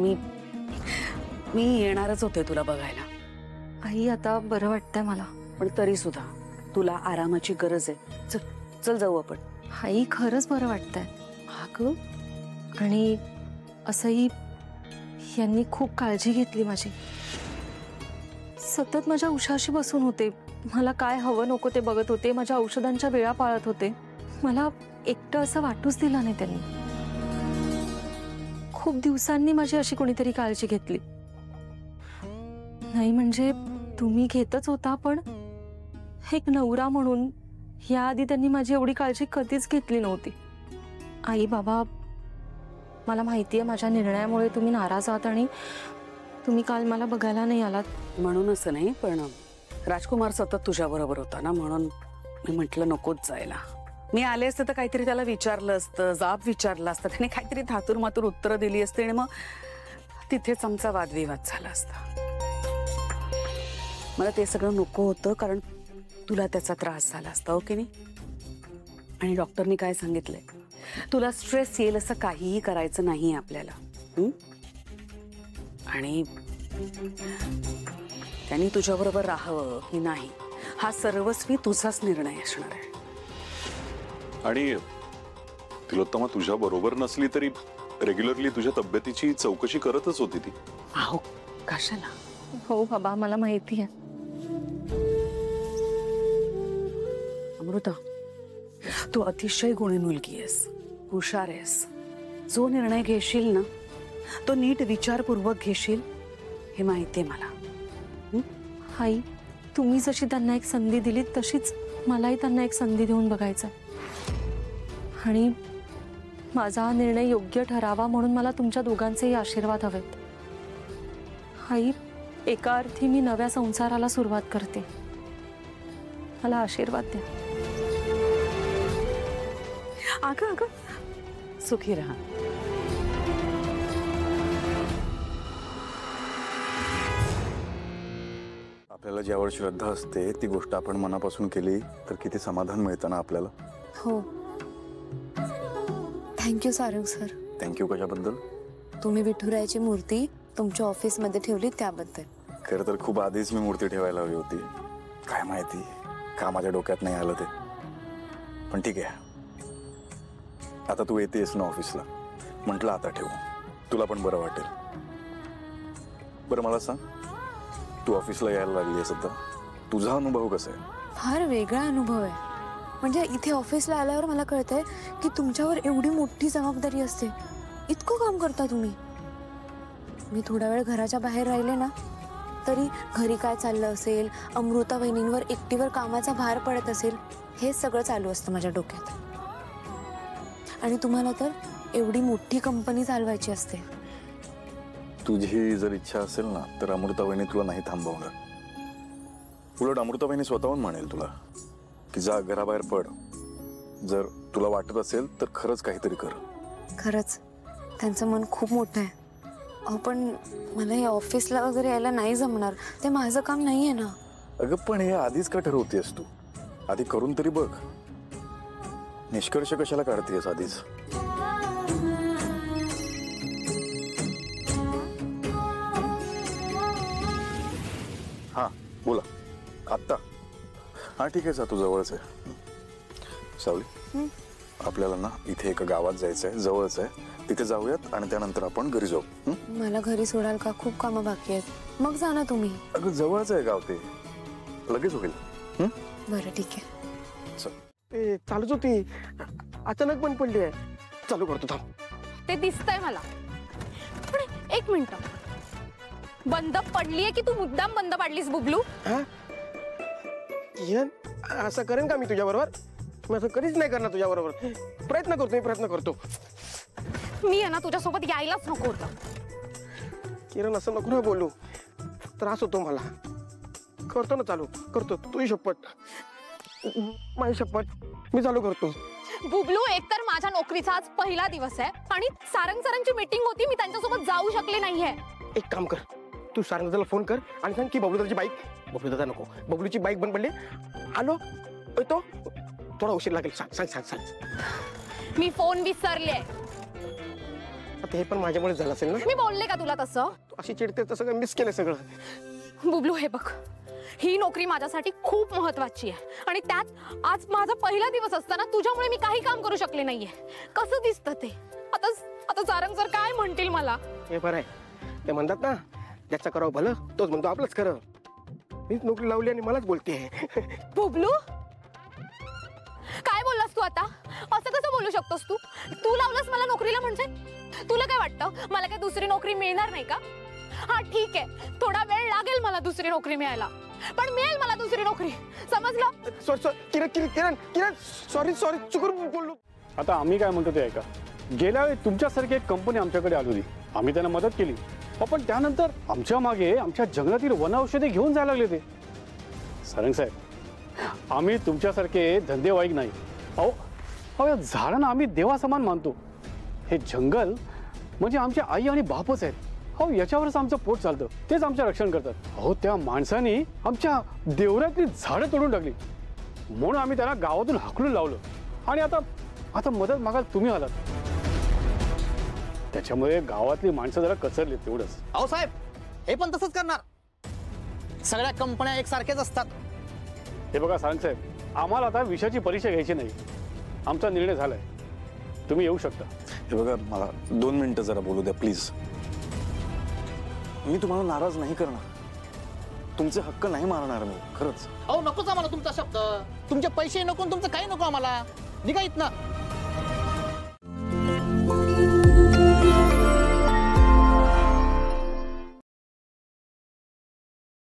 मी मी येणारच होते तुला बघायला. आई आता बरं वाटतंय मला. पण तरी सुद्धा तुला आरामाची गरज आहे. चल चल जाऊ आपण. आई खरंच बरं वाटतंय. हा ग. आणि असंही यांनी खूप काळजी घेतली माझी. सतत माझ्या उशाशी बसून होते. मला काय हवं नको ते बघत होते. माझ्या औषधांच्या वेळा पाळत होते. मला एकटं असं वाटूच दिलं नाही त्यांनी. खूप दिवसांनी माझी अशी कोणीतरी काळजी घेतली. नाही म्हणजे तुम्ही घेतच होता, पण एक नवरा म्हणून याआधी त्यांनी माझी एवढी काळजी कधीच घेतली नव्हती. आई बाबा, मला माहिती आहे माझ्या निर्णयामुळे तुम्ही नाराज आहात आणि तुम्ही काल मला बघायला नाही आलात. म्हणूनच नाही, पण राजकुमार सतत तुझ्याबरोबर होता ना, म्हणून मी म्हटलं नकोच जायला. मी आले असते तर काहीतरी त्याला विचारलं असतं, जाब विचारला असता, त्याने काहीतरी थातूर मातूर उत्तरं दिली असते आणि मग तिथेच आमचा वादविवाद झाला असता. मला ते सगळं नको होतं, कारण तुला त्याचा त्रास झाला असता, ओके नाही. आणि डॉक्टरनी काय सांगितलंय, तुला स्ट्रेस येईल असं काहीही करायचं नाही आपल्याला. आणि त्यांनी तुझ्याबरोबर राहावं की नाही हा सर्वस्वी तुझाच निर्णय असणार आहे. आणि तिलोत्तमा तुझ्या बरोबर नसली तरी रेग्युलरली तुझ्या तब्येतीची चौकशी करतच होती ती. अहो कशाला. हो बाबा, मला माहिती आहे. अमृता, तू अतिशय गुणी मुलगी आहेस, हुशार आहेस. जो निर्णय घेशील ना तो नीट विचारपूर्वक घेशील हे माहिती आहे मला. आई, तुम्ही जशी त्यांना एक संधी दिली तशीच मलाही त्यांना एक संधी देऊन बघायचं. आणि माझा हा निर्णय योग्य ठरावा म्हणून मला तुमच्या दोघांचेही आशीर्वाद हवेत. आई, एका अर्थी मी नव्या संसाराला सुरुवात करते. मला आशीर्वाद द्या. अगं अगं सुखी राहा. आपल्याला ज्यावर श्रद्धा असते ती गोष्ट आपण मनापासून केली तर किती समाधान मिळतं ना आपल्याला. हो, थँक्यू सारंग सर. थँक्यू कशाबद्दल? तुम्ही विठुरायाची मूर्ती तुमच्या ऑफिसमध्ये ठेवली त्याबद्दल. खरं तर खूप आधीच मी मूर्ती ठेवायला हवी होती. काय माहिती का माझ्या डोक्यात नाही आलं ते. पण ठीक आहे, आता तू येतेस ना ऑफिसला, म्हटलं आता ठेवू, तुला पण बरं वाटेल. बरं मला सांग, तू ऑफिसला यायला लागली आहेस आता, तुझा अनुभव कसा आहे? फार वेगळा अनुभव आहे. म्हणजे इथे ऑफिसला आल्यावर मला कळतंय की तुमच्यावर एवढी मोठी जबाबदारी असते. इतकं काम करता तुम्ही. मी थोडा वेळ घराच्या बाहेर राहिले ना तरी घरी काय चाललं असेल, अमृता वहिनींवर एकटीवर कामाचा भार पडत असेल, हे सगळं चालू असतं माझ्या डोक्यात. आणि तुम्हाला तर एवढी मोठी कंपनी चालवायची असते. तुझी जर इच्छा असेल ना तर अमृता वहिनी तुला नाही थांबवणार. उलट अमृता वहिनी स्वतःहून म्हणेल तुला की जा, घराबाहेर पड. जर तुला वाटत असेल तर खरंच काहीतरी कर. खरंच त्यांचं मन खूप मोठं आहे. पण मला या ऑफिसला वगैरे यायला नाही जमणार. ते माझं काम नाही आहे ना. अगं पण हे आधीच का ठरवतेस तू? आधी करून तरी बघ. निष्कर्ष कशाला काढतेस आधीच? हा बोला आत्ता. हा ठीक आहे, तू जवळच आहे. सावली, आपल्याला ना इथे एका गावात जायचं आहे, जवळच आहे. तिथे जाऊयात आणि त्यानंतर आपण घरी जाऊ. मला घरी सोडाल का? खूप कामं बाकी आहेत. मग जा ना तुम्ही. अगं जवळच आहे गाव, ते लगेच होईल. बरं ठीक आहे. ते चालूच होती, अचानक बंद पडली आहे. चालू करतो थांब. ते दिसतंय मला. पण एक मिनिट, बंद पडलीये की तू मुद्दाम बंद पाडलीस बुबलू? असं करेन का मी तुझ्या बरोबर? मी असं कधीच नाही करणार तुझ्या बरोबर. प्रयत्न करतो. मी आहे ना तुझ्यासोबत यायलाच नको होतं. किरण असं नको ना बोलू, त्रास होतो मला. करतो ना, चालू करतो. तुझी शपथ, माझी शपथ, मी चालू करतो. बुबलू, एकतर माझ्या नोकरीचा आज पहिला दिवस आहे आणि सारंग सरांची मीटिंग होती, मी त्यांच्यासोबत जाऊ शकले नाहीये. एक काम कर, तू सारंग दादाला फोन कर आणि सांग की बबलूची बाईक बंद पडली. आलो येतो, थोडा उशीर लागेल. सांग. मी फोन विसरले. आता हे पण माझ्यामुळे झालं असेल ना. मी बोलले का तुला तसं? तू अशी चिडते तर सगळं मिस केलं सगळं. बुबलू हे बघ, ही नोकरी माझ्यासाठी खूप महत्वाची आहे आणि त्यात आज माझा पहिला दिवस असताना तुझ्यामुळे मी काही काम करू शकले नाहीये. कसं दिसतं ते आता? आता सारंग सर काय म्हणतील मला? हे बरं आहे, ते म्हणतात ना ज्याचं करावं भलं तोच म्हणतो आपलंच खरं. मीच नोकरी लावली आणि मलाच बोलते. बुबलू काय बोललास तू आता? असं कसं बोलू शकतोस तू? तू लावलंस मला नोकरीला म्हणजे? तुला काय वाटतं मला काय दुसरी नोकरी मिळणार नाही का? हा ठीक आहे, थोडा वेळ लागेल मला दुसरी नोकरी मिळायला, पण मिळेल मला दुसरी नोकरी, समजलं? किरण सॉरी चुकून बोललो. आता आम्ही काय म्हणतो ते ऐका. गेल्या वेळी तुमच्यासारखी एक कंपनी आमच्याकडे आली होती, आम्ही त्यांना मदत केली, पण त्यानंतर आमच्या मागे आमच्या जंगलातील वनौषधे घेऊन जायला लागले ते. सारंग साहेब, आम्ही तुमच्यासारखे धंदेवाईक नाही. अहो या झाडांना आम्ही देवासमान मानतो. हे जंगल म्हणजे आमच्या आई आणि बापच आहेत. अहो याच्यावरच आमचं पोट चालतं, तेच आमचं रक्षण करतात. अहो त्या माणसाने आमच्या देवरातली झाडं तोडून टाकली, म्हणून आम्ही त्यांना गावातून हाकलून लावलं आणि आता मदत मागायला तुम्ही आलात. त्याच्यामुळे गावातली माणसं जरा कचरली, तेवढंच. अहो साहेब, हे पण तसंच करणार. सगळ्या कंपन्या एकसारख्याच असतात. हे बघा सारंग साहेब, आम्हाला आता विषयाची परीक्षा घ्यायची नाही. आमचा निर्णय झालाय, तुम्ही येऊ शकता. हे बघा, मला 2 मिनिटं जरा बोलू द्या प्लीज. मी तुम्हाला नाराज नाही करणार, तुमचे हक्क नाही मारणार मी, खरंच. अहो नकोच आम्हाला तुमचा शब्द, तुमचे पैसे नको, तुमचं काही नको आम्हाला. निघा इथनं.